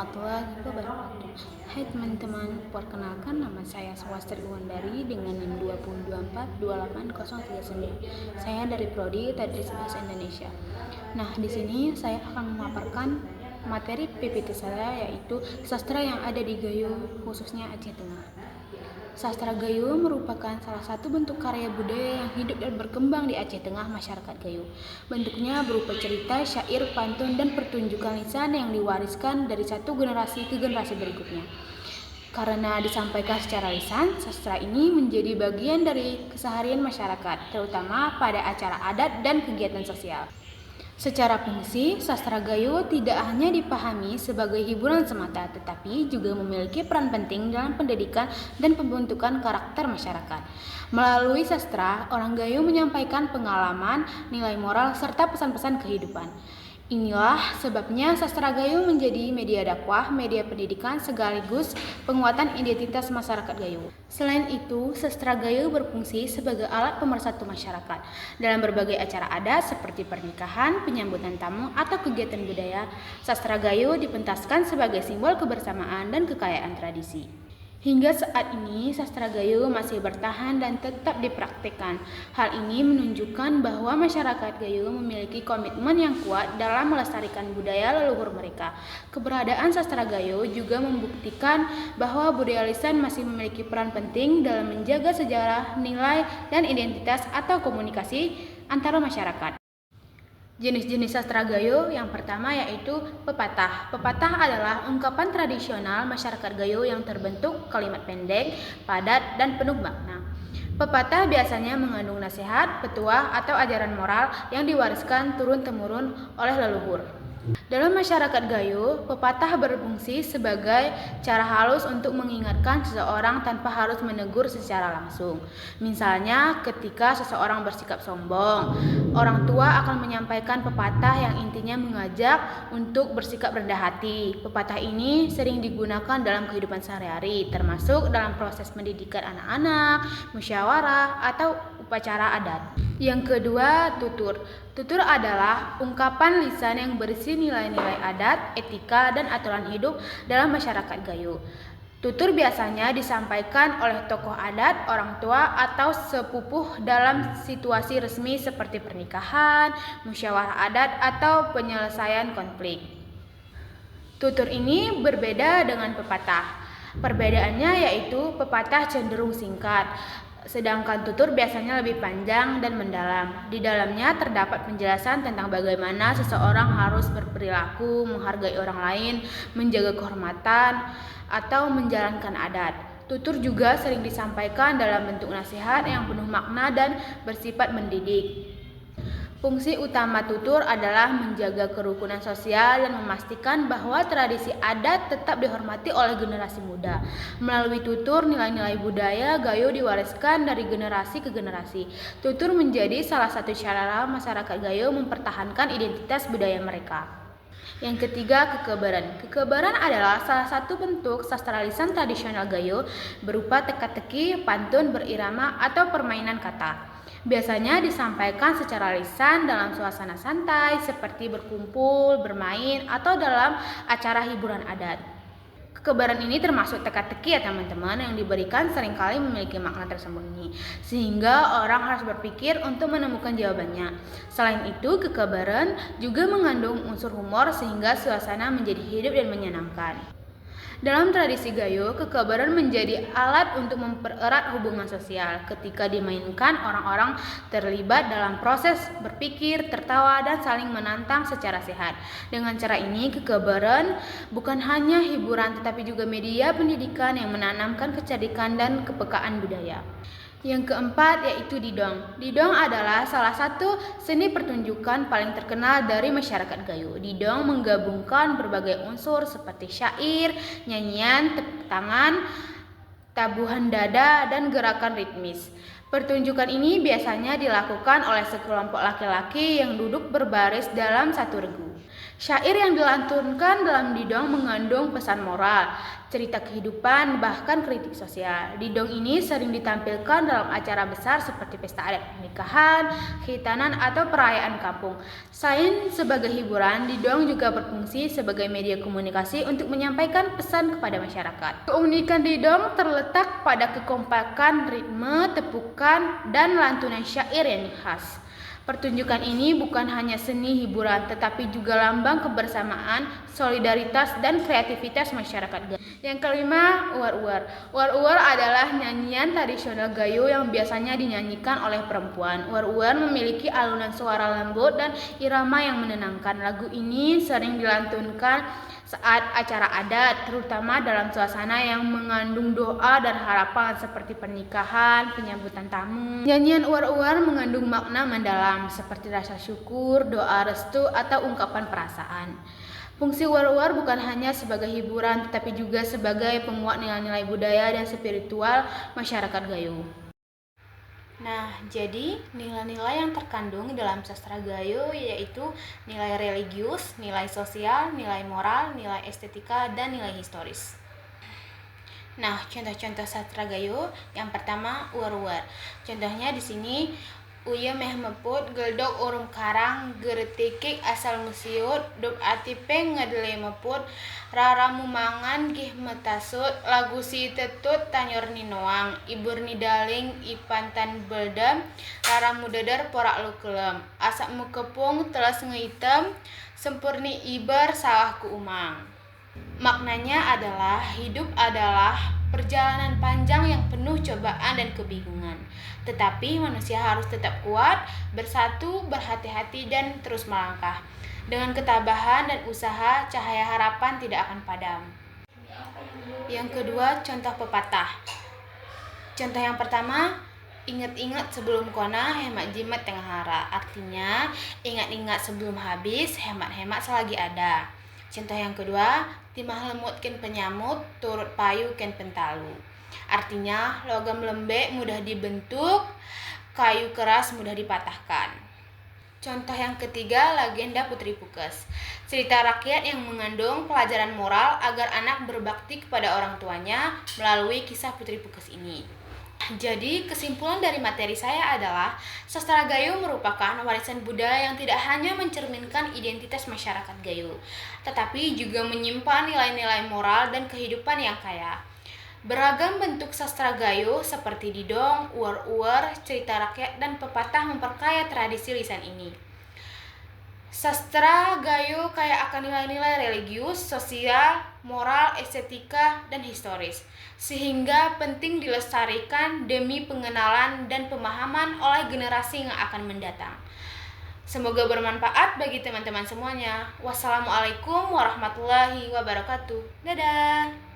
warahmatullahi wabarakatuh. Hai teman-teman, perkenalkan nama saya Swastri Wulandari dengan NIM 2024-28039. Saya dari Prodi Tadris Bahasa Indonesia. Nah, di sini saya akan memaparkan materi PPT saya, yaitu sastra yang ada di Gayo, khususnya Aceh Tengah. Sastra Gayo merupakan salah satu bentuk karya budaya yang hidup dan berkembang di Aceh Tengah masyarakat Gayo. Bentuknya berupa cerita, syair, pantun, dan pertunjukan lisan yang diwariskan dari satu generasi ke generasi berikutnya. Karena disampaikan secara lisan, sastra ini menjadi bagian dari keseharian masyarakat, terutama pada acara adat dan kegiatan sosial. Secara fungsi, sastra Gayo tidak hanya dipahami sebagai hiburan semata, tetapi juga memiliki peran penting dalam pendidikan dan pembentukan karakter masyarakat. Melalui sastra, orang Gayo menyampaikan pengalaman, nilai moral, serta pesan-pesan kehidupan. Inilah sebabnya sastra Gayo menjadi media dakwah, media pendidikan, sekaligus penguatan identitas masyarakat Gayo. Selain itu, sastra Gayo berfungsi sebagai alat pemersatu masyarakat. Dalam berbagai acara adat seperti pernikahan, penyambutan tamu, atau kegiatan budaya, sastra Gayo dipentaskan sebagai simbol kebersamaan dan kekayaan tradisi. Hingga saat ini, sastra Gayo masih bertahan dan tetap dipraktikkan. Hal ini menunjukkan bahwa masyarakat Gayo memiliki komitmen yang kuat dalam melestarikan budaya leluhur mereka. Keberadaan sastra Gayo juga membuktikan bahwa budaya lisan masih memiliki peran penting dalam menjaga sejarah, nilai, dan identitas atau komunikasi antara masyarakat. Jenis-jenis sastra Gayo yang pertama yaitu pepatah. Pepatah adalah ungkapan tradisional masyarakat Gayo yang terbentuk kalimat pendek, padat, dan penuh makna. Pepatah biasanya mengandung nasihat, petuah, atau ajaran moral yang diwariskan turun-temurun oleh leluhur. Dalam masyarakat Gayo, pepatah berfungsi sebagai cara halus untuk mengingatkan seseorang tanpa harus menegur secara langsung. Misalnya, ketika seseorang bersikap sombong, orang tua akan menyampaikan pepatah yang intinya mengajak untuk bersikap rendah hati. Pepatah ini sering digunakan dalam kehidupan sehari-hari, termasuk dalam proses pendidikan anak-anak, musyawarah, atau upacara adat. Yang kedua, tutur. Tutur adalah ungkapan lisan yang berisi nilai-nilai adat, etika, dan aturan hidup dalam masyarakat Gayo. Tutur biasanya disampaikan oleh tokoh adat, orang tua, atau sepupuh dalam situasi resmi seperti pernikahan, musyawarah adat, atau penyelesaian konflik. Tutur ini berbeda dengan pepatah. Perbedaannya yaitu pepatah cenderung singkat, sedangkan tutur biasanya lebih panjang dan mendalam. Di dalamnya terdapat penjelasan tentang bagaimana seseorang harus berperilaku, menghargai orang lain, menjaga kehormatan, atau menjalankan adat. Tutur juga sering disampaikan dalam bentuk nasihat yang penuh makna dan bersifat mendidik. Fungsi utama tutur adalah menjaga kerukunan sosial dan memastikan bahwa tradisi adat tetap dihormati oleh generasi muda. Melalui tutur, nilai-nilai budaya Gayo diwariskan dari generasi ke generasi. Tutur menjadi salah satu cara masyarakat Gayo mempertahankan identitas budaya mereka. Yang ketiga, kekebaran. Kekebaran adalah salah satu bentuk sastra lisan tradisional Gayo berupa teka-teki, pantun berirama, atau permainan kata. Biasanya disampaikan secara lisan dalam suasana santai seperti berkumpul, bermain, atau dalam acara hiburan adat. Kekebaran ini termasuk teka-teki ya teman-teman, yang diberikan seringkali memiliki makna tersembunyi, sehingga orang harus berpikir untuk menemukan jawabannya. Selain itu, kekebaran juga mengandung unsur humor sehingga suasana menjadi hidup dan menyenangkan. Dalam tradisi Gayo, kekebaran menjadi alat untuk mempererat hubungan sosial. Ketika dimainkan, orang-orang terlibat dalam proses berpikir, tertawa, dan saling menantang secara sehat. Dengan cara ini, kekebaran bukan hanya hiburan, tetapi juga media pendidikan yang menanamkan kecerdikan dan kepekaan budaya. Yang keempat yaitu didong. Didong adalah salah satu seni pertunjukan paling terkenal dari masyarakat Gayo. Didong menggabungkan berbagai unsur seperti syair, nyanyian, tepuk tangan, tabuhan dada, dan gerakan ritmis. Pertunjukan ini biasanya dilakukan oleh sekelompok laki-laki yang duduk berbaris dalam satu regu. Syair yang dilantunkan dalam didong mengandung pesan moral, cerita kehidupan, bahkan kritik sosial. Didong ini sering ditampilkan dalam acara besar seperti pesta adat pernikahan, khitanan, atau perayaan kampung. Selain sebagai hiburan, didong juga berfungsi sebagai media komunikasi untuk menyampaikan pesan kepada masyarakat. Keunikan didong terletak pada kekompakan ritme, tepukan, dan lantunan syair yang khas. Pertunjukan ini bukan hanya seni hiburan, tetapi juga lambang kebersamaan, solidaritas, dan kreativitas masyarakat. Yang kelima, uar-uar. Uar-uar adalah nyanyian tradisional Gayo yang biasanya dinyanyikan oleh perempuan. Uar-uar memiliki alunan suara lembut dan irama yang menenangkan. Lagu ini sering dilantunkan saat acara adat, terutama dalam suasana yang mengandung doa dan harapan seperti pernikahan, penyambutan tamu. Nyanyian uar-uar mengandung makna mendalam seperti rasa syukur, doa restu, atau ungkapan perasaan. Fungsi uar-uar bukan hanya sebagai hiburan, tetapi juga sebagai penguat nilai-nilai budaya dan spiritual masyarakat Gayo. Nah, jadi nilai-nilai yang terkandung dalam sastra Gayo yaitu nilai religius, nilai sosial, nilai moral, nilai estetika, dan nilai historis. Nah, contoh-contoh sastra Gayo yang pertama uar-uar. Contohnya di sini Uya meh meput geldok urung karang geretikik asal musiut dop atipe ngedele meput raramu mangan gih metasut lagu si tetut tanyor ninoang ibur ni daling ipantan beldam raramu dadar porak lu kelem asapmu kepung telas ngeitem sempurni ibar sawahku umang. Maknanya adalah hidup adalah perjalanan panjang yang penuh cobaan dan kebingungan. Tetapi manusia harus tetap kuat, bersatu, berhati-hati, dan terus melangkah. Dengan ketabahan dan usaha, cahaya harapan tidak akan padam. Yang kedua, contoh pepatah. Contoh yang pertama, ingat-ingat sebelum kona, hemat jimat tengah hara. Artinya, ingat-ingat sebelum habis, hemat-hemat selagi ada. Contoh yang kedua, timah lemut ken penyamut, turut payu ken pentalu. Artinya, logam lembek mudah dibentuk, kayu keras mudah dipatahkan. Contoh yang ketiga, legenda Putri Pukes. Cerita rakyat yang mengandung pelajaran moral agar anak berbakti kepada orang tuanya melalui kisah Putri Pukes ini. Jadi, kesimpulan dari materi saya adalah sastra Gayo merupakan warisan budaya yang tidak hanya mencerminkan identitas masyarakat Gayo, tetapi juga menyimpan nilai-nilai moral dan kehidupan yang kaya. Beragam bentuk sastra Gayo seperti didong, uar-uar, cerita rakyat, dan pepatah memperkaya tradisi lisan ini. Sastra Gayo kaya akan nilai-nilai religius, sosial, moral, estetika, dan historis, sehingga penting dilestarikan demi pengenalan dan pemahaman oleh generasi yang akan mendatang. Semoga bermanfaat bagi teman-teman semuanya. Wassalamualaikum warahmatullahi wabarakatuh. Dadah.